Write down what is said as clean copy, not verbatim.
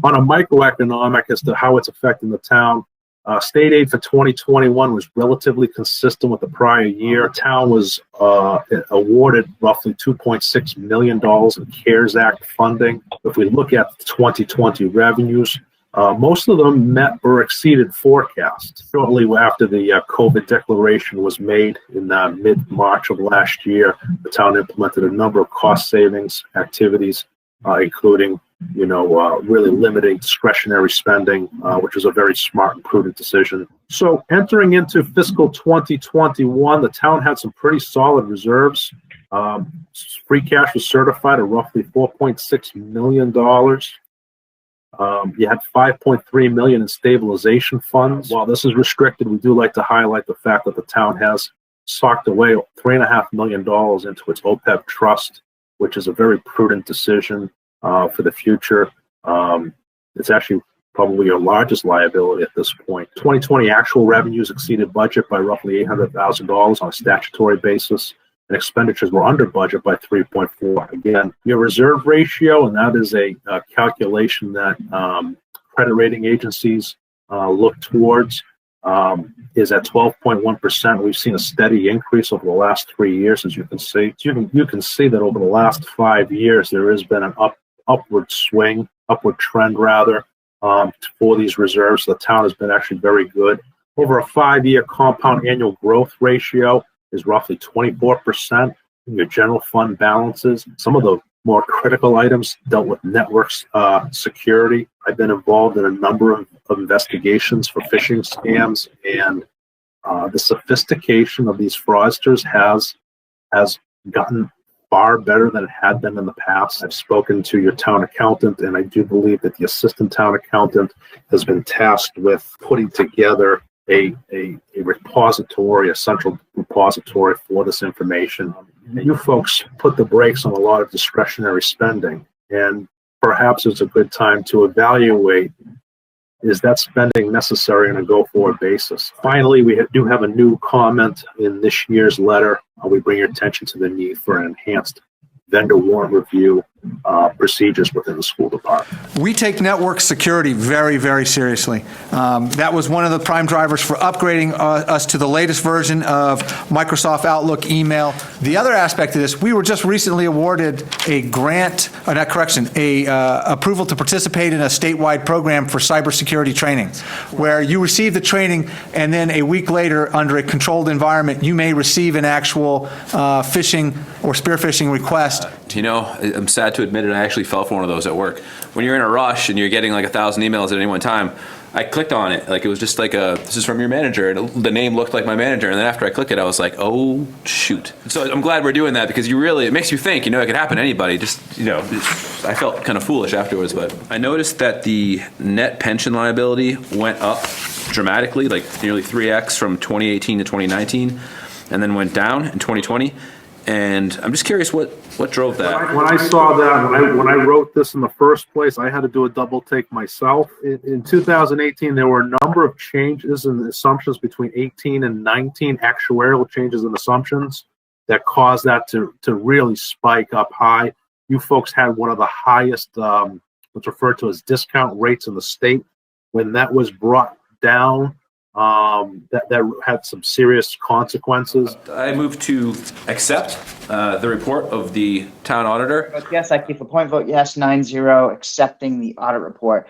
On a microeconomic as to how it's affecting the town, state aid for 2021 was relatively consistent with the prior year. The town was awarded roughly $2.6 million in CARES Act funding. If we look at the 2020 revenues, most of them met or exceeded forecasts. Shortly after the COVID declaration was made in mid-March of last year, the town implemented a number of cost savings activities, including really limiting discretionary spending, which was a very smart and prudent decision. So entering into fiscal 2021, the town had some pretty solid reserves. Free cash was certified at roughly $4.6 million. You had $5.3 million in stabilization funds. While this is restricted, we do like to highlight the fact that the town has socked away $3.5 million into its OPEB trust, which is a very prudent decision for the future. It's actually probably your largest liability at this point. 2020 actual revenues exceeded budget by roughly $800,000 on a statutory basis, and expenditures were under budget by 3.4. Again, your reserve ratio, and that is a calculation that credit rating agencies look towards, is at 12.1%. We've seen a steady increase over the last 3 years, as you can see. You can see that over the last 5 years, there has been an upward trend for these reserves. The town has been actually very good. Over a 5-year compound annual growth ratio is roughly 24% in your general fund balances. Some of the more critical items dealt with networks security. I've been involved in a number of investigations for phishing scams, and the sophistication of these fraudsters has gotten far better than it had been in the past. I've spoken to your town accountant, and I do believe that the assistant town accountant has been tasked with putting together a repository, a central repository for this information. And you folks put the brakes on a lot of discretionary spending, and perhaps it's a good time to evaluate, is that spending necessary on a go-forward basis? Finally, we do have a new comment in this year's letter. We bring your attention to the need for an enhanced vendor warrant review procedures within the school department. We take network security very, very seriously. That was one of the prime drivers for upgrading us to the latest version of Microsoft Outlook email. The other aspect of this, we were just recently awarded a grant, approval to participate in a statewide program for cybersecurity training, where you receive the training and then a week later, under a controlled environment, you may receive an actual phishing or spear phishing request. I'm sad to admit it, I actually fell for one of those at work. When you're in a rush and you're getting like 1,000 emails at any one time, I clicked on it. Like, it was just like this is from your manager, and the name looked like my manager. And then after I clicked it, I was like, oh, shoot. So I'm glad we're doing that, because it makes you think, it could happen to anybody. I felt kind of foolish afterwards, but I noticed that the net pension liability went up dramatically, like nearly 3x from 2018 to 2019, and then went down in 2020. And I'm just curious what drove that. When I saw that, when I wrote this in the first place, I had to do a double take myself. In 2018, there were a number of changes in the assumptions between 18 and 19, actuarial changes in assumptions that caused that to really spike up high. You folks had one of the highest, what's referred to as discount rates in the state. When that was brought down, that had some serious consequences. I move to accept the report of the town auditor. Yes, I keep a point vote yes, 9-0, accepting the audit report.